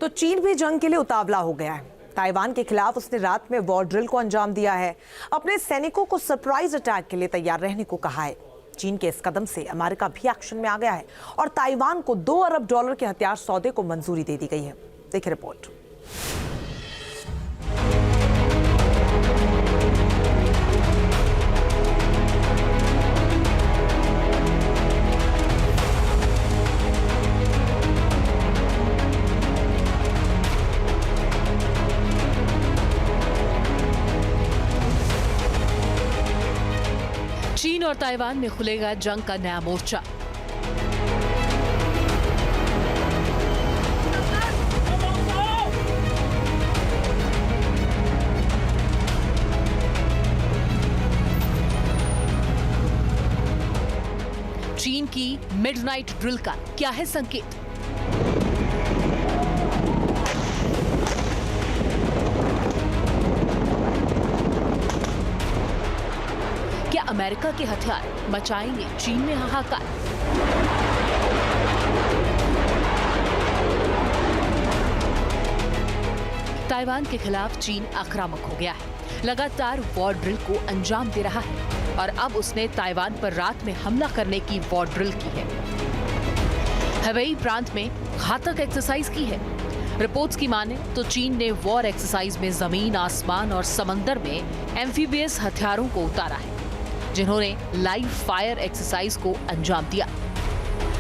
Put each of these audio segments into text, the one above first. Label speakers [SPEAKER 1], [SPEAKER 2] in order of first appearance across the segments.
[SPEAKER 1] तो चीन भी जंग के लिए उतावला हो गया है। ताइवान के खिलाफ उसने रात में वॉर ड्रिल को अंजाम दिया है। अपने सैनिकों को सरप्राइज अटैक के लिए तैयार रहने को कहा है। चीन के इस कदम से अमेरिका भी एक्शन में आ गया है और ताइवान को $2 अरब के हथियार सौदे को मंजूरी दे दी गई है। देखिए रिपोर्ट।
[SPEAKER 2] चीन और ताइवान में खुलेगा जंग का नया मोर्चा। चीन की मिडनाइट ड्रिल का क्या है संकेत? क्या अमेरिका के हथियार मचाएंगे चीन में हाहाकार? ताइवान के खिलाफ चीन आक्रामक हो गया है, लगातार वॉर ड्रिल को अंजाम दे रहा है और अब उसने ताइवान पर रात में हमला करने की वॉर ड्रिल की है। हवाई प्रांत में घातक एक्सरसाइज की है। रिपोर्ट्स की माने तो चीन ने वॉर एक्सरसाइज में जमीन, आसमान और समंदर में एम्फीबियस हथियारों को उतारा है, जिन्होंने लाइव फायर एक्सरसाइज को अंजाम दिया।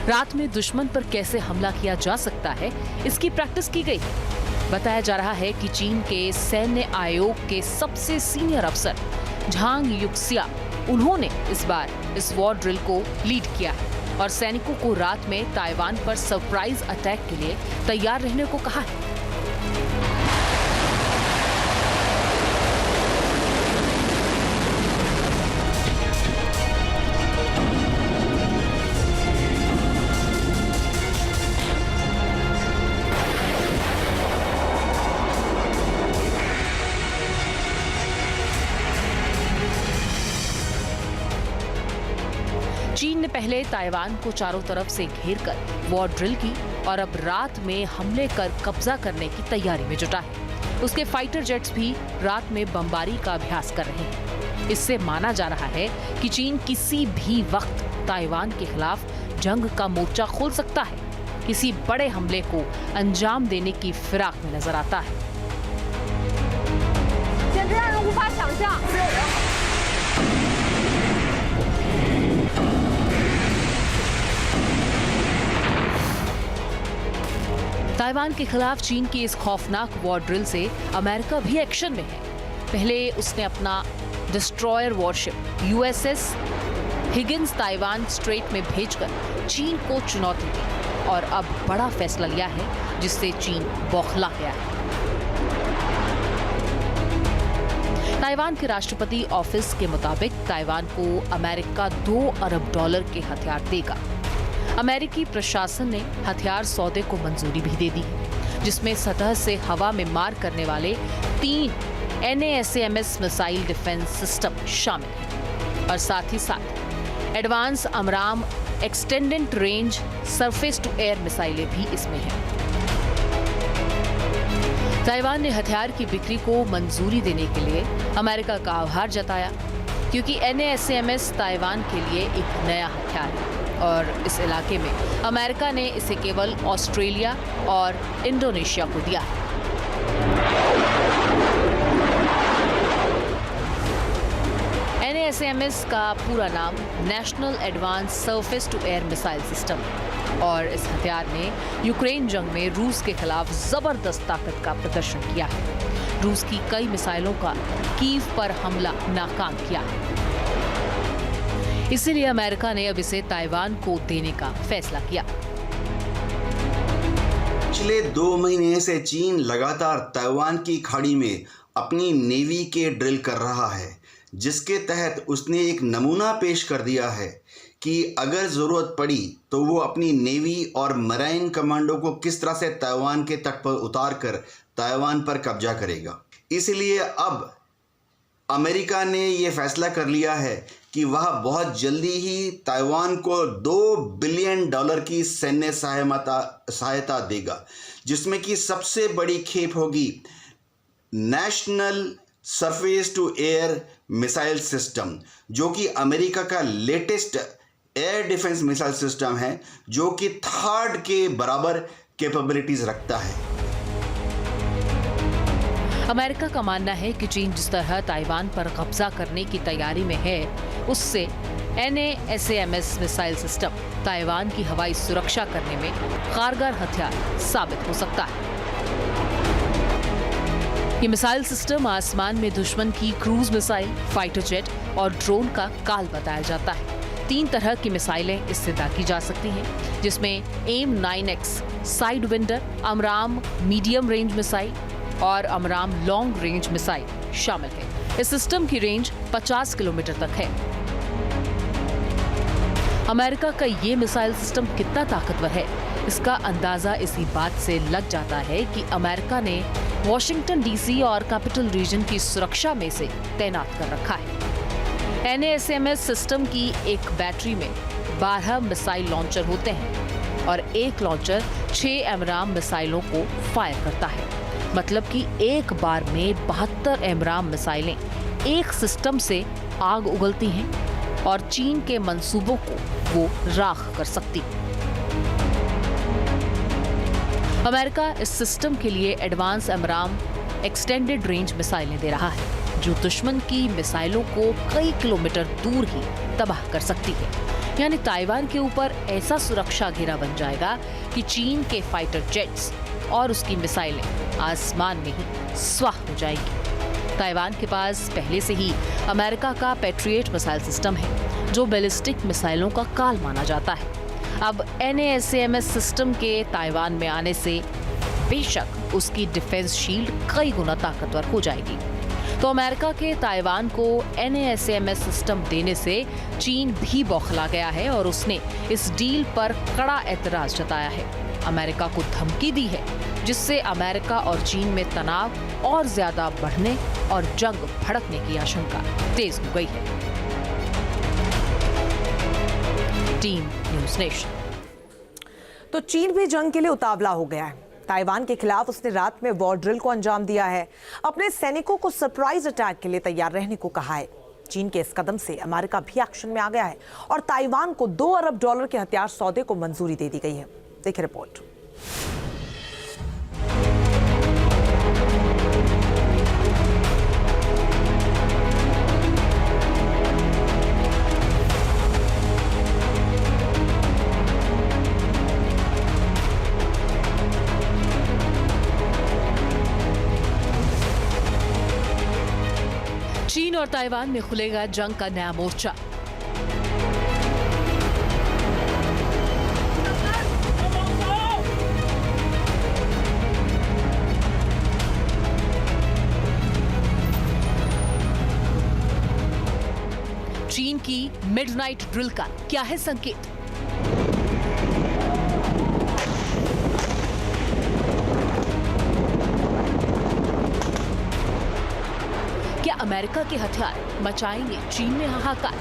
[SPEAKER 2] रात में दुश्मन पर कैसे हमला किया जा सकता है, इसकी प्रैक्टिस की गई। बताया जा रहा है कि चीन के सैन्य आयोग के सबसे सीनियर अफसर झांग युक्सिया, उन्होंने इस बार इस वॉर ड्रिल को लीड किया है और सैनिकों को रात में ताइवान पर सरप्राइज अटैक के लिए तैयार रहने को कहा है। चीन ने पहले ताइवान को चारों तरफ से घेरकर वॉर ड्रिल की और अब रात में हमले कर कब्जा करने की तैयारी में जुटा है। उसके फाइटर जेट्स भी रात में बमबारी का अभ्यास कर रहे हैं। इससे माना जा रहा है कि चीन किसी भी वक्त ताइवान के खिलाफ जंग का मोर्चा खोल सकता है, किसी बड़े हमले को अंजाम देने की फिराक में नजर आता है। ताइवान के खिलाफ चीन की इस खौफनाक वॉर ड्रिल से अमेरिका भी एक्शन में है। पहले उसने अपना destroyer worship USS Higgins Taiwan straight में भेजकर चीन को चुनौती दी और अब बड़ा फैसला लिया है, जिससे चीन बौखला गया है। ताइवान के राष्ट्रपति ऑफिस के मुताबिक ताइवान को अमेरिका $2 अरब के हथियार देगा। अमेरिकी प्रशासन ने हथियार सौदे को मंजूरी भी दे दी, जिसमें सतह से हवा में मार करने वाले 3 NASAMS मिसाइल डिफेंस सिस्टम शामिल हैं और साथ ही साथ advance AMRAAM extended range surface to air मिसाइलें भी इसमें हैं। ताइवान ने हथियार की बिक्री को मंजूरी देने के लिए अमेरिका का आभार जताया, क्योंकि NASAMS ताइवान के लिए एक नया हथियार है और इस इलाके में अमेरिका ने इसे केवल ऑस्ट्रेलिया और इंडोनेशिया को दिया है। NASAMS का पूरा नाम national advance surface to air missile system है और इस हथियार ने यूक्रेन जंग में रूस के खिलाफ जबरदस्त ताकत का प्रदर्शन किया है। रूस की कई मिसाइलों का कीव पर हमला नाकाम किया है। इसीलिए अमेरिका ने अब इसे ताइवान को देने का फैसला किया।
[SPEAKER 3] पिछले 2 महीने से चीन लगातार ताइवान की खाड़ी में अपनी नेवी के ड्रिल कर रहा है, जिसके तहत उसने एक नमूना पेश कर दिया है कि अगर ज़रूरत पड़ी तो वो अपनी नेवी और मराइन कमांडो को किस तरह से ताइवान के तट पर उतार कर ताइवान पर कब्जा करेगा। इसलिए अब अमेरिका ने ये फैसला कर लिया है कि वह बहुत जल्दी ही ताइवान को $2 बिलियन की सैन्य सहायता देगा, जिसमें कि सबसे बड़ी खेप होगी national surface to air missile system, जो कि अमेरिका का latest air defence missile system है, जो कि 3rd के बराबर कैपेबिलिटीज रखता है।
[SPEAKER 2] अमेरिका का मानना है कि चीन जिस तरह ताइवान पर कब्जा करने की तैयारी में है, उससे NASAMS मिसाइल सिस्टम ताइवान की हवाई सुरक्षा करने में कारगर हथियार साबित हो सकता है। ये मिसाइल सिस्टम आसमान में दुश्मन की क्रूज मिसाइल, फाइटर जेट और ड्रोन का काल बताया जाता है। 3 तरह की मिसाइलें इससे दागी जा सकती हैं, जिसमें AIM-9X side vendor, अमराम medium range missile और अमराम लॉन्ग रेंज मिसाइल शामिल है। इस सिस्टम की रेंज 50 किलोमीटर तक है। अमेरिका का ये मिसाइल सिस्टम कितना ताकतवर है, इसका अंदाजा इसी बात से लग जाता है कि अमेरिका ने वॉशिंगटन DC और कैपिटल रीजन की सुरक्षा में से तैनात कर रखा है। NASAMS सिस्टम की एक बैटरी में 12 मिसाइल लॉन्चर होते हैं और एक लॉन्चर 6 एमराम मिसाइलों को फायर करता है। मतलब कि एक बार में 72 एमराम मिसाइलें एक सिस्टम से आग उगलती हैं और चीन के मंसूबों को वो राख कर सकती। अमेरिका इस सिस्टम के लिए एडवांस एमराम एक्सटेंडेड रेंज मिसाइलें दे रहा है, जो दुश्मन की मिसाइलों को कई किलोमीटर दूर ही तबाह कर सकती है। यानी ताइवान के ऊपर ऐसा सुरक्षा घेरा बन जाएगा कि चीन के फाइटर जेट्स और उसकी मिसाइलें आसमान में ही स्वाह हो जाएगी। ताइवान के पास पहले से ही अमेरिका का पैट्रियट मिसाइल सिस्टम है, जो बैलिस्टिक मिसाइलों का काल माना जाता है। अब NASAMS सिस्टम के ताइवान में आने से बेशक उसकी डिफेंस शील्ड कई गुना ताकतवर हो जाएगी। तो अमेरिका के ताइवान को NASAMS सिस्टम देने से चीन भी बौखला गया है और उसने इस डील पर कड़ा एतराज जताया है। अमेरिका को धमकी दी है, जिससे अमेरिका और चीन में तनाव और ज्यादा बढ़ने और जंग भड़कने की आशंका तेज हो गई है। Team news nation.
[SPEAKER 1] तो चीन भी जंग के लिए उतावला हो गया है। ताइवान के खिलाफ उसने रात में वॉर ड्रिल को अंजाम दिया है। अपने सैनिकों को सरप्राइज अटैक के लिए तैयार रहने को कहा है। चीन के इस कदम से अमेरिका भी एक्शन में आ गया है और ताइवान को $2 अरब के हथियार सौदे को मंजूरी दे दी गई है। देखिए रिपोर्ट।
[SPEAKER 2] चीन और ताइवान में खुलेगा जंग का नया मोर्चा। चीन की मिडनाइट ड्रिल का क्या है संकेत? क्या अमेरिका के हथियार मचाएंगे चीन में हाहाकार?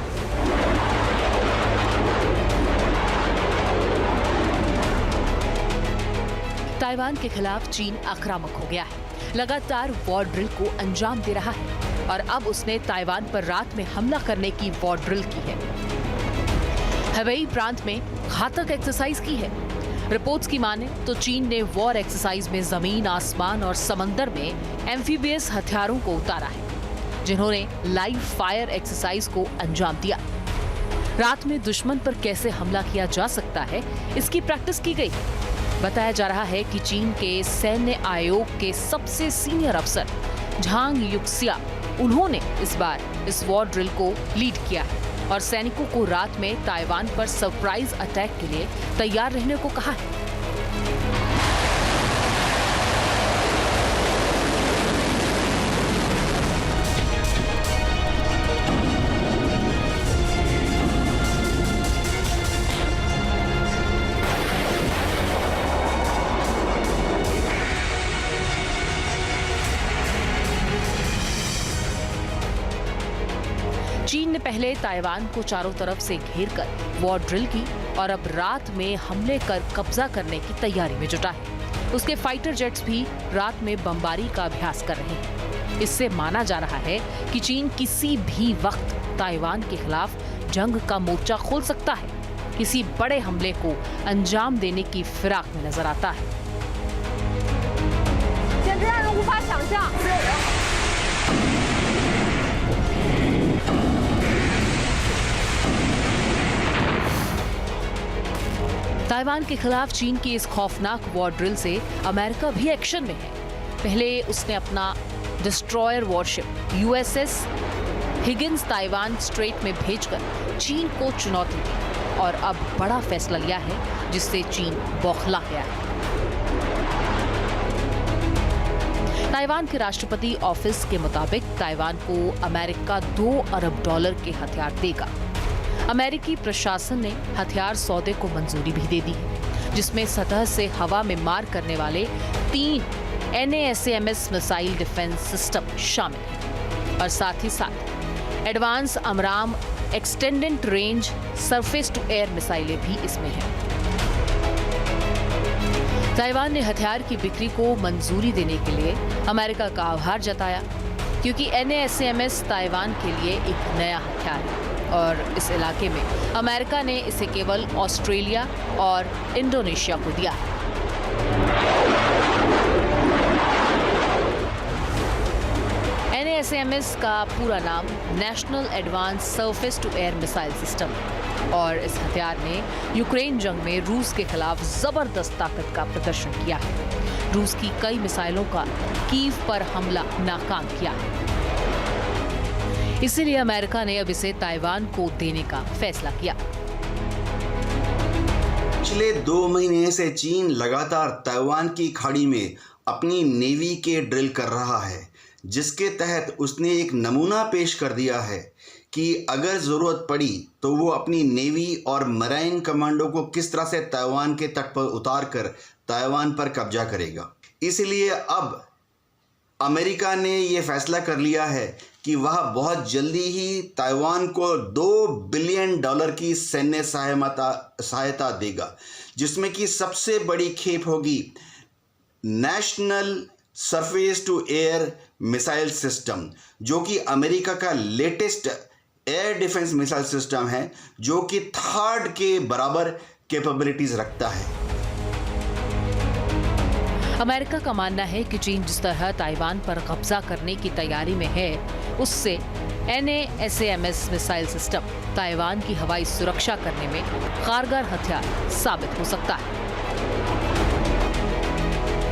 [SPEAKER 2] ताइवान के खिलाफ चीन आक्रामक हो गया है, लगातार वॉर ड्रिल को अंजाम दे रहा है और अब उसने ताइवान पर रात में हमला करने की वॉर ड्रिल की है। हवेई प्रांत में घातक एक्सरसाइज की है। रिपोर्ट्स की माने तो चीन ने वॉर एक्सरसाइज में जमीन, आसमान और समंदर में एम्फीबियस हथियारों को उतारा है, जिन्होंने लाइव फायर एक्सरसाइज को अंजाम दिया। रात में दुश्मन पर कैसे हमला किया जा सकता है, इसकी प्रैक्टिस की गई। बताया जा रहा है कि चीन के सैन्य आयोग के सबसे सीनियर अफसर झांग युक्सिया, उन्होंने इस बार इस वॉर ड्रिल को लीड किया है और सैनिकों को रात में ताइवान पर सरप्राइज अटैक के लिए तैयार रहने को कहा है। पहले ताइवान को चारों तरफ से घेर कर वॉर ड्रिल की और अब रात में हमले कर कब्जा करने की तैयारी में जुटा है। उसके फाइटर जेट्स भी रात में बमबारी का अभ्यास कर रहे हैं। इससे माना जा रहा है कि चीन किसी भी वक्त ताइवान के खिलाफ जंग का मोर्चा खोल सकता है, किसी बड़े हमले को अंजाम देने की फिराक में नजर आता है। ताइवान के खिलाफ चीन की इस खौफनाक वॉर ड्रिल से अमेरिका भी एक्शन में है। पहले उसने अपना destroyer worship USS Higgins Taiwan straight में भेजकर चीन को चुनौती दी और अब बड़ा फैसला लिया है जिससे चीन बौखला गया है। ताइवान के राष्ट्रपति ऑफिस के मुताबिक ताइवान को अमेरिका $2 अरब के हथियार देगा। अमेरिकी प्रशासन ने हथियार सौदे को मंजूरी भी दे दी है, जिसमें सतह से हवा में मार करने वाले 3 NASAMS मिसाइल डिफेंस सिस्टम शामिल हैं और साथ ही साथ advance AMRAAM extended range surface to air मिसाइलें भी इसमें हैं। ताइवान ने हथियार की बिक्री को मंजूरी देने के लिए अमेरिका का आभार जताया, क्योंकि NASAMS ताइवान के लिए एक नया हथियार है और इस इलाके में अमेरिका ने इसे केवल ऑस्ट्रेलिया और इंडोनेशिया को दिया है। NASAMS का पूरा नाम national advance surface to air missile system है और इस हथियार ने यूक्रेन जंग में रूस के खिलाफ जबरदस्त ताकत का प्रदर्शन किया है। रूस की कई मिसाइलों का कीव पर हमला नाकाम किया है। इसीलिए अमेरिका ने अब इसे ताइवान को देने का फैसला किया।
[SPEAKER 3] पिछले 2 महीने से चीन लगातार ताइवान की खाड़ी में अपनी नेवी के ड्रिल कर रहा है, जिसके तहत उसने एक नमूना पेश कर दिया है कि अगर ज़रूरत पड़ी तो वो अपनी नेवी और मराइन कमांडो को किस तरह से ताइवान के तट पर उतार कर ताइवान पर कब्जा करेगा। इसलिए अब अमेरिका ने ये फैसला कर लिया है कि वह बहुत जल्दी ही ताइवान को $2 बिलियन की सैन्य सहायता देगा, जिसमें कि सबसे बड़ी खेप होगी national surface to air missile system, जो कि अमेरिका का latest air defence missile system है, जो कि 3rd के बराबर कैपेबिलिटीज रखता है।
[SPEAKER 2] अमेरिका का मानना है कि चीन जिस तरह ताइवान पर कब्जा करने की तैयारी में है, उससे NASAMS मिसाइल सिस्टम ताइवान की हवाई सुरक्षा करने में कारगर हथियार साबित हो सकता है।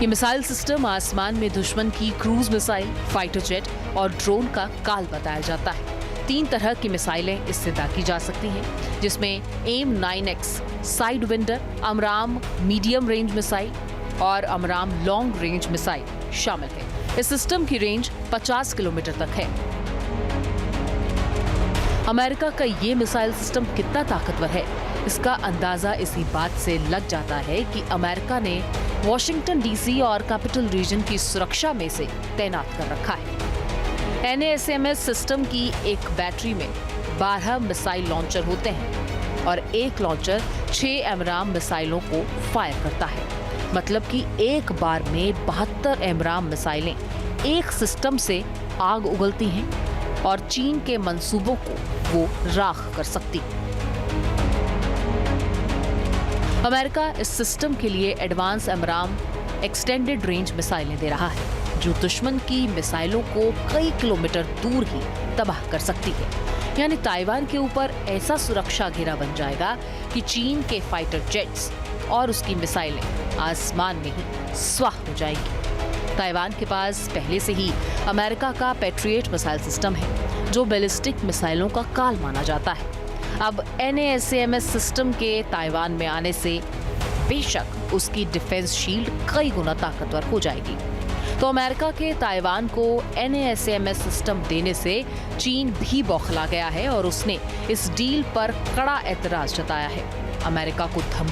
[SPEAKER 2] ये मिसाइल सिस्टम आसमान में दुश्मन की क्रूज मिसाइल, फाइटर जेट और ड्रोन का काल बताया जाता है। 3 तरह की मिसाइलें इससे दागी जा सकती हैं, जिसमें AIM-9X side vendor, अमराम medium range missile और अमराम लॉन्ग रेंज मिसाइल शामिल है। इस सिस्टम की रेंज 50 किलोमीटर तक है। अमेरिका का ये मिसाइल सिस्टम कितना ताकतवर है, इसका अंदाजा इसी बात से लग जाता है कि अमेरिका ने वॉशिंगटन DC और कैपिटल रीजन की सुरक्षा में से तैनात कर रखा है। NASAMS सिस्टम की एक बैटरी में 12 मिसाइल लॉन्चर होते हैं और एक लॉन्चर 6 एमराम मिसाइलों को फायर करता है। मतलब कि एक बार में 72 एमराम मिसाइलें एक सिस्टम से आग उगलती हैं और चीन के मंसूबों को वो राख कर सकती। अमेरिका इस सिस्टम के लिए एडवांस अमराम एक्सटेंडेड रेंज मिसाइलें दे रहा है, जो दुश्मन की मिसाइलों को कई किलोमीटर दूर ही तबाह कर सकती है। यानी ताइवान के ऊपर ऐसा सुरक्षा घेरा बन जाएगा कि चीन के फाइटर जेट्स और उसकी मिसाइलें आसमान में ही स्वाह हो जाएगी। ताइवान के पास पहले से ही अमेरिका का पैट्रियट मिसाइल सिस्टम है, जो बैलिस्टिक मिसाइलों का काल माना जाता है। अब NASAMS सिस्टम के ताइवान में आने से बेशक उसकी डिफेंस शील्ड कई गुना ताकतवर हो जाएगी। तो अमेरिका के ताइवान को NASAMS सिस्टम देने से चीन भी बौखला गया है और उसने इस डील पर कड़ा एतराज जताया है। अमेरिका को धमकी